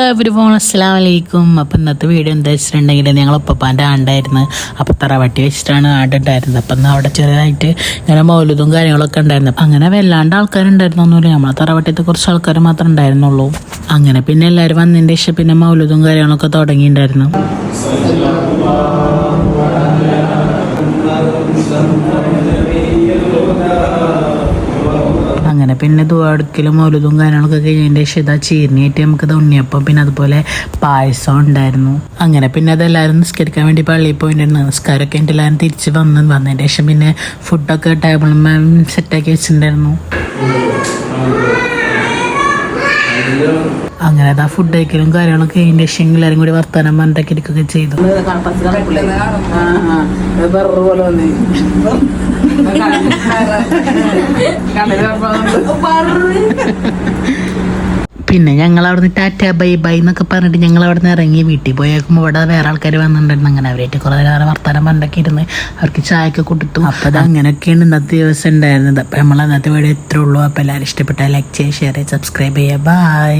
Hello everyone, അസ്സലാമു അലൈക്കും. അപ്പോൾ ഇന്നത്തെ വീഡിയോ എന്താ വെച്ചിട്ടുണ്ടെങ്കിൽ ഞങ്ങൾ ഉപ്പപ്പാൻ്റെ ആണ്ടായിരുന്നു. അപ്പോൾ തറവാട്ടി വെച്ചിട്ടാണ് ആണ്ടുണ്ടായിരുന്നത്. അപ്പം എന്നാൽ അവിടെ ചെറുതായിട്ട് ഇങ്ങനെ മൗലൂദും കാര്യങ്ങളൊക്കെ ഉണ്ടായിരുന്നു. അങ്ങനെ വല്ലാണ്ട് ആൾക്കാരുണ്ടായിരുന്നൊന്നുമില്ല, നമ്മളെ തറവാട്ടിയത്തെ കുറച്ച് ആൾക്കാർ മാത്രമേ ഉണ്ടായിരുന്നുള്ളൂ. അങ്ങനെ പിന്നെ എല്ലാവരും വന്നതിൻ്റെ ശേഷം പിന്നെ മൗലൂദും കാര്യങ്ങളൊക്കെ തുടങ്ങിയിട്ടുണ്ടായിരുന്നു. അങ്ങനെ പിന്നെ ദുആടുക്കലും മൗലൂദും കാര്യങ്ങളൊക്കെ കഴിഞ്ഞതിൻ്റെ ശേഷം ഇതാ ചീരണിയായിട്ട് നമുക്കിത് ഉണ്ണിയപ്പം പിന്നെ അതുപോലെ പായസം ഉണ്ടായിരുന്നു. അങ്ങനെ പിന്നെ അതെല്ലാവരും നിസ്കരിക്കാൻ വേണ്ടി പള്ളിയിൽ പോയിട്ടുണ്ടായിരുന്നു. നിസ്കാരമൊക്കെ എൻ്റെ എല്ലാവരും തിരിച്ച് വന്നതിൻ്റെ ശേഷം പിന്നെ ഫുഡൊക്കെ ടേബിളിൽ സെറ്റാക്കി വെച്ചിട്ടുണ്ടായിരുന്നു. അങ്ങനെ അതാ ഫുഡ് കഴിക്കലും കാര്യങ്ങളൊക്കെ കഴിഞ്ഞ ശേഷം എല്ലാവരും കൂടി വർത്താനം പറഞ്ഞിട്ടൊക്കെ ഇരിക്കുകയൊക്കെ ചെയ്തു. പിന്നെ ഞങ്ങൾ അവിടുന്ന് ടാറ്റ ബൈ ബൈ എന്നൊക്കെ പറഞ്ഞിട്ട് ഞങ്ങൾ അവിടെ നിന്ന് ഇറങ്ങി വീട്ടിൽ പോയേക്കുമ്പോൾ ഇവിടെ വേറെ ആൾക്കാർ വന്നിട്ടുണ്ടായിരുന്നു. അങ്ങനെ അവരായിട്ട് കുറേ നേരം വർത്താനം പറഞ്ഞൊക്കെ ഇരുന്ന് അവർക്ക് ചായയൊക്കെ കൊടുത്തു. അപ്പോൾ അത് അങ്ങനെയൊക്കെയാണ് ഇന്നത്തെ ദിവസം ഉണ്ടായിരുന്നത്. അപ്പോൾ നമ്മൾ അന്നത്തെ വീഡിയോ ഇത്രേ ഉള്ളൂ. അപ്പോൾ എല്ലാവരും ഇഷ്ടപ്പെട്ടാൽ ലൈക്ക് ചെയ്യുക, ഷെയർ ചെയ്യുക, സബ്സ്ക്രൈബ് ചെയ്യുക. ബൈ.